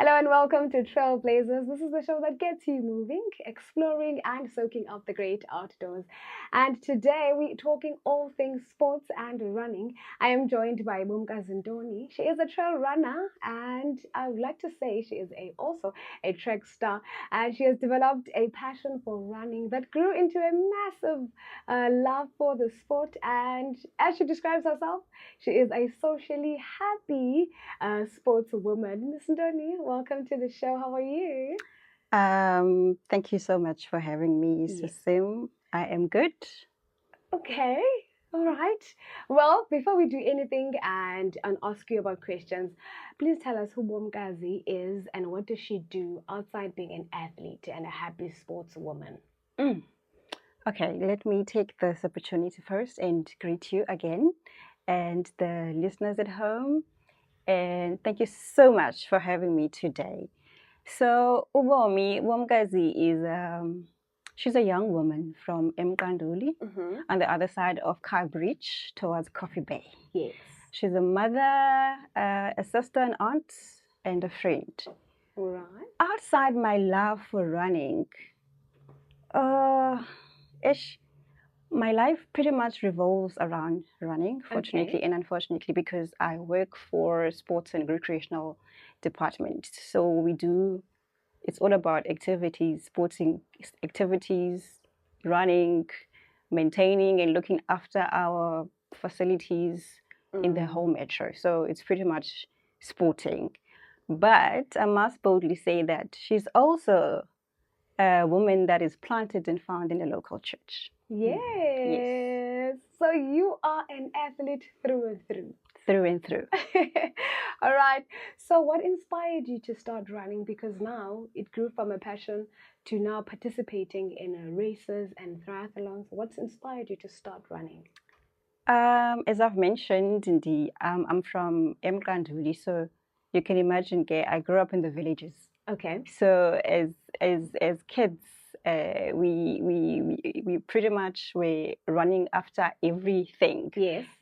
Hello and welcome to Trailblazers. This is the show that gets you moving, exploring, and soaking up the great outdoors. And today we're talking all things sports and running. I am joined by Bomkazi Ntoni. She is a trail runner, and I would like to say she is also a track star. And she has developed a passion for running that grew into a massive love for the sport. And as she describes herself, she is a socially happy sportswoman. Miss Ndoni, welcome to the show. How are you? Thank you so much for having me, Yes. Sim. I am good. Okay. All right. Well, before we do anything and ask you about questions, please tell us who Bomkazi is and what does she do outside being an athlete and a happy sportswoman. Mm. Okay, let me take this opportunity first and greet you again and the listeners at home. And thank you so much for having me today. So, Ubomi Womgazi is she's a young woman from Mkanduli on the other side of Car Bridge towards Coffee Bay. Yes. She's a mother, a sister, an aunt, and a friend. Right. Outside my love for running, ish, my life pretty much revolves around running, fortunately and unfortunately, because I work for sports and recreational department. So we do, it's all about activities, sporting activities, running, maintaining and looking after our facilities in the whole metro. So it's pretty much sporting. But I must boldly say that she's also a woman that is planted and found in a local church. Yes. So you are an athlete through and through. Through and through. All right. So what inspired you to start running? Because now it grew from a passion to now participating in races and triathlons. What's inspired you to start running? As I've mentioned, I'm from Mkanduli, so you can imagine, I grew up in the villages. Okay. So as kids, we pretty much were running after everything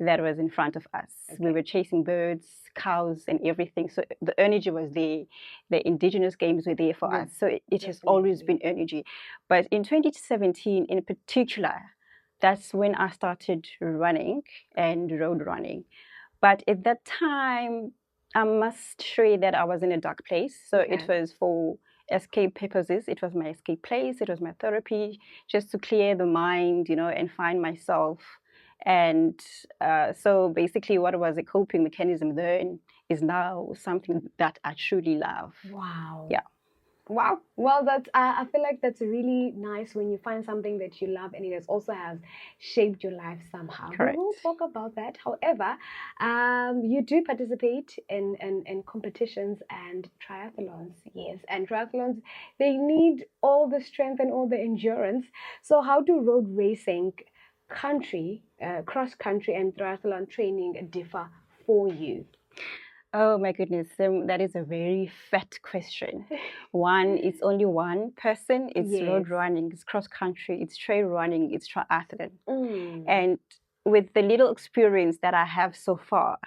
that was in front of us. Okay. We were chasing birds, cows, and everything. So the energy was there. The indigenous games were there for us. So it has always been energy. But in 2017, in particular, that's when I started running and road running. But at that time, I must say that I was in a dark place. So it was for escape purposes. It was my escape place. It was my therapy, just to clear the mind, and find myself. And so basically what was a coping mechanism then is now something that I truly love. Wow. Yeah. Wow. Well, that's I feel like that's really nice when you find something that you love and it also has shaped your life somehow. Correct. We will talk about that. However, you do participate in competitions and triathlons. Yes, and triathlons, they need all the strength and all the endurance. So how do road racing, cross country and triathlon training differ for you? Oh my goodness, that is a very fat question. It's only one person. It's road running, it's cross country, it's trail running, it's triathlon. And with the little experience that I have so far,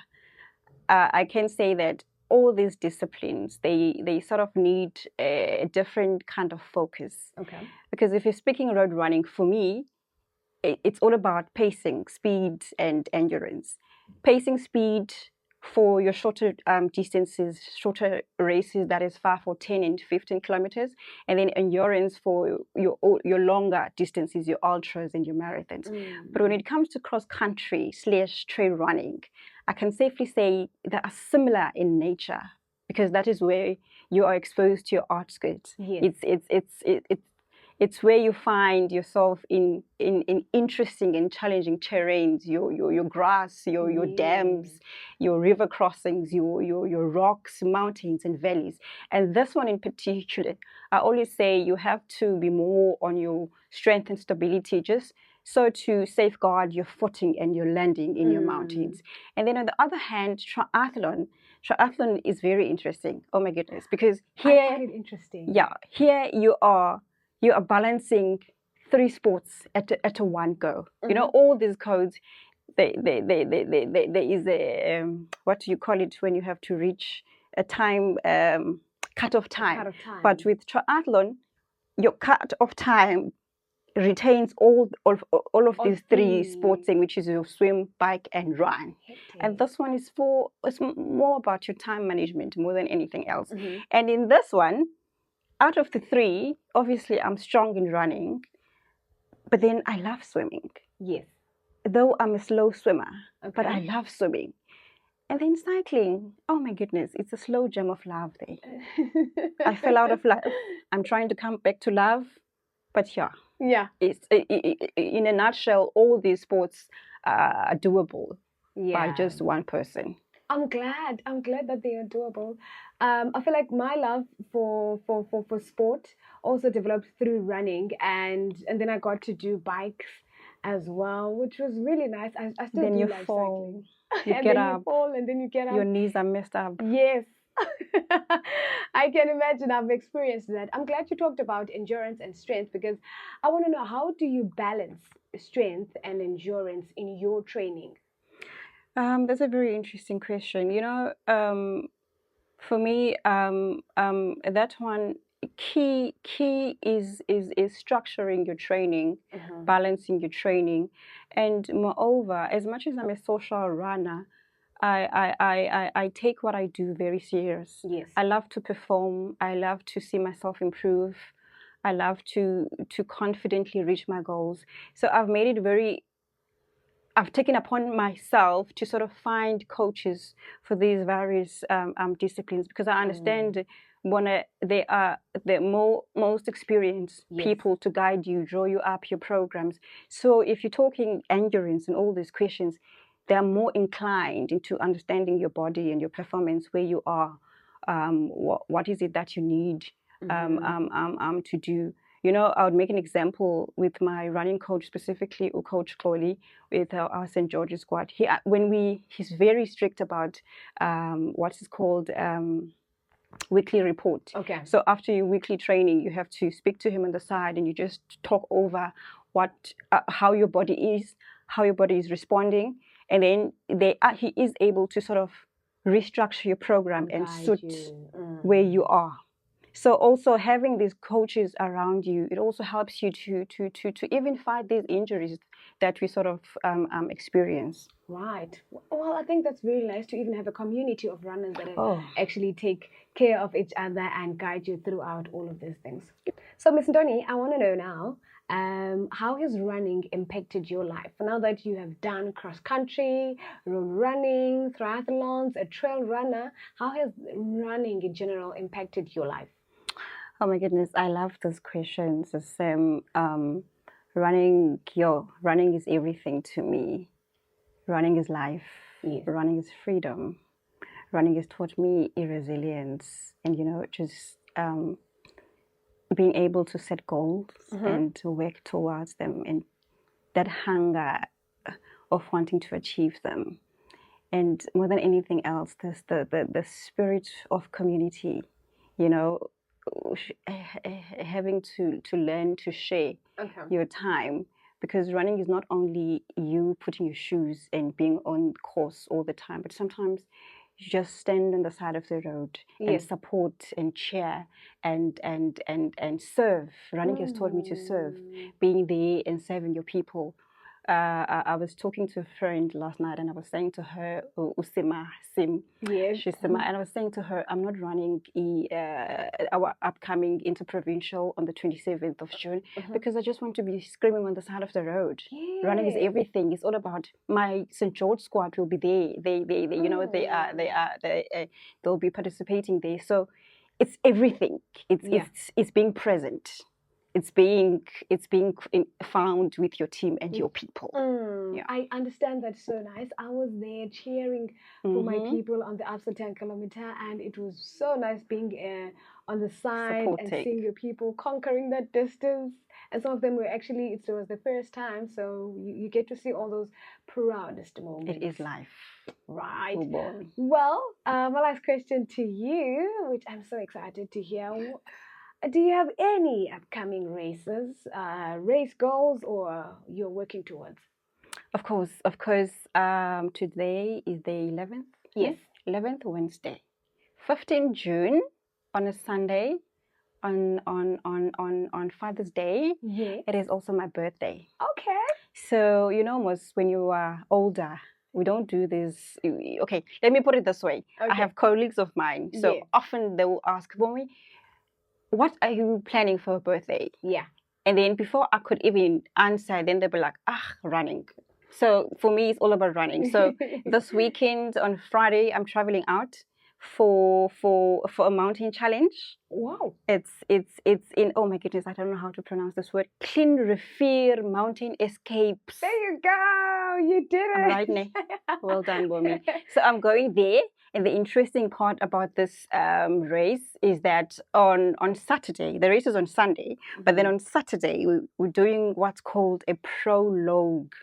I can say that all these disciplines, they sort of need a different kind of focus. Okay. Because if you're speaking road running, for me, it's all about pacing, speed, and endurance. Pacing, speed for your shorter distances, shorter races, that is 5 or 10 and 15 kilometers, and then endurance for your longer distances, your ultras and your marathons. But when it comes to cross country / trail running, I can safely say they are similar in nature, because that is where you are exposed to your outskirts. Yes. It's where you find yourself in interesting and challenging terrains, your grass, your dams, your river crossings, your rocks, mountains, and valleys. And this one in particular, I always say you have to be more on your strength and stability, just so to safeguard your footing and your landing in your mountains. And then on the other hand, triathlon is very interesting. Oh my goodness, because here, I find it interesting. Yeah, here you are balancing 3 sports at a one go. All these codes. There is a what do you call it when you have to reach a time cut-off time. But with triathlon, your cut-off time retains all of these three sporting, which is your swim, bike, and run. And this one is it's more about your time management more than anything else. And in this one, out of the three, obviously I'm strong in running, but then I love swimming. Yes. Though I'm a slow swimmer, but I love swimming. And then cycling, oh my goodness, it's a slow jam of love there. I fell out of love. I'm trying to come back to love, but yeah, it's in a nutshell, all these sports are doable by just one person. I'm glad that they are doable. I feel like my love for sport also developed through running, and then I got to do bikes as well, which was really nice. I still do like cycling. You and get then up. You fall, and then you get up. Your knees are messed up. Yes. I can imagine. I've experienced that. I'm glad you talked about endurance and strength, because I want to know, how do you balance strength and endurance in your training? That's a very interesting question. You know, for me, that one key is structuring your training, balancing your training, and moreover, as much as I'm a social runner, I take what I do very serious. Yes. I love to perform. I love to see myself improve. I love to confidently reach my goals. So I've taken upon myself to sort of find coaches for these various disciplines, because I understand they are the most experienced people to guide you, draw you up your programs. So if you're talking endurance and all these questions, they're more inclined into understanding your body and your performance, where you are, what is it that you need to do. You know, I would make an example with my running coach, specifically Coach Chloe, with our St. George's squad. He's very strict about what is called weekly report. Okay. So after your weekly training, you have to speak to him on the side, and you just talk over how your body is responding, and then he is able to sort of restructure your program and suit where you are. So also having these coaches around you, it also helps you to even fight these injuries that we sort of experience. Right. Well, I think that's very nice to even have a community of runners that actually take care of each other and guide you throughout all of these things. So, Ms. Ntoni, I want to know now, how has running impacted your life? Now that you have done cross-country, road running, triathlons, a trail runner, how has running in general impacted your life? Oh my goodness, I love those questions. Running is everything to me. Running is life. Yes. Running is freedom. Running has taught me resilience, and just being able to set goals and to work towards them, and that hunger of wanting to achieve them. And more than anything else, there's the spirit of community, having to learn to share your time, because running is not only you putting your shoes and being on course all the time, but sometimes you just stand on the side of the road and support and cheer and serve. Running has taught me to serve, being there and serving your people. I was talking to a friend last night, and I was saying to her, Sim. Yes. She's Sim, and I was saying to her, I'm not running our upcoming interprovincial on the 27th of June because I just want to be screaming on the side of the road. Yes. Running is everything. It's all about my St. George squad will be there. They'll be participating there. So it's everything. It's being present. It's being found with your team and your people. I understand that so nice. I was there cheering for my people on the absolute 10 kilometer, and it was so nice being on the side and seeing your people conquering that distance. And some of them were actually, it was the first time, so you get to see all those proudest moments. It is life. Right. Well, my last question to you, which I'm so excited to hear. Do you have any upcoming races, race goals, or you're working towards? Of course. Today is the 11th. Yes. 11th Wednesday. 15th June, on a Sunday, on Father's Day. Yeah. It is also my birthday. Okay. So, most when you are older, we don't do this. Okay, let me put it this way. Okay. I have colleagues of mine. So Yeah. often they will ask, Bomi, what are you planning for a birthday? Yeah. And then before I could even answer, then they'll be like, running. So for me, it's all about running. So this weekend on Friday, I'm traveling out for a mountain challenge. Wow. It's in, oh my goodness, I don't know how to pronounce this word. Clinrefir Mountain Escapes. There you go. You did it. Right, ne? Well done, Bomi. So I'm going there. And the interesting part about this race is that on Saturday, the race is on Sunday, but then on Saturday, we're doing what's called a prologue.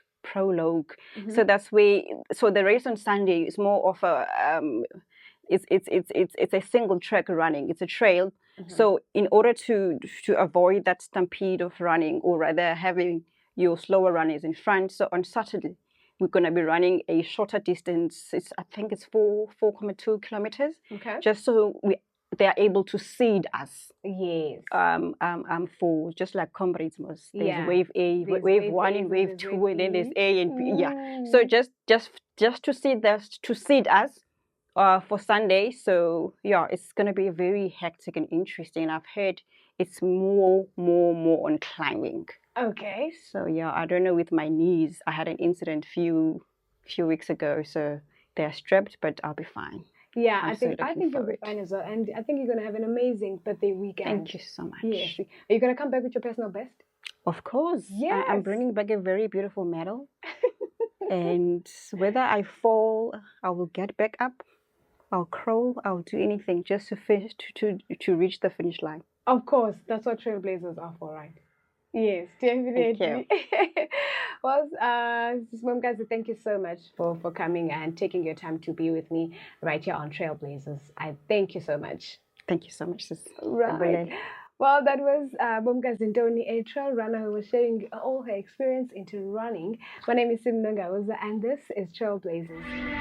So that's where, so the race on Sunday is more of a, it's a single track running. It's a trail. So in order to avoid that stampede of running, or rather having your slower runners in front, so on Saturday, we're going to be running a shorter distance. I think it's 4.2 kilometers. Okay. Just so they are able to seed us. Yes. For just like comrades most. There's Yeah. wave A, There's wave wave 1 A, and there's wave 2, wave and then there's B. A and B. Yeah. So just to seed us for Sunday. So yeah, it's gonna be very hectic and interesting. I've heard it's more on climbing. Okay. So yeah, I don't know with my knees. I had an incident few weeks ago, so they're strapped, but I'll be fine. Yeah, I think you'll be fine as well, and I think you're gonna have an amazing birthday weekend. Thank you so much. Yes. Are you gonna come back with your personal best? Of course. Yes. I'm bringing back a very beautiful medal, and whether I fall, I will get back up. I'll crawl. I'll do anything just to finish to reach the finish line. Of course, that's what trailblazers are for, right? Yes, definitely. Thank you. Well, Bomkazi, thank you so much for coming and taking your time to be with me right here on Trailblazers. I thank you so much. Thank you so much, sis. Right. Well, that was Bomkazi Ntoni, a trail runner who was sharing all her experience into running. My name is Sim Nongauza, and this is Trailblazers.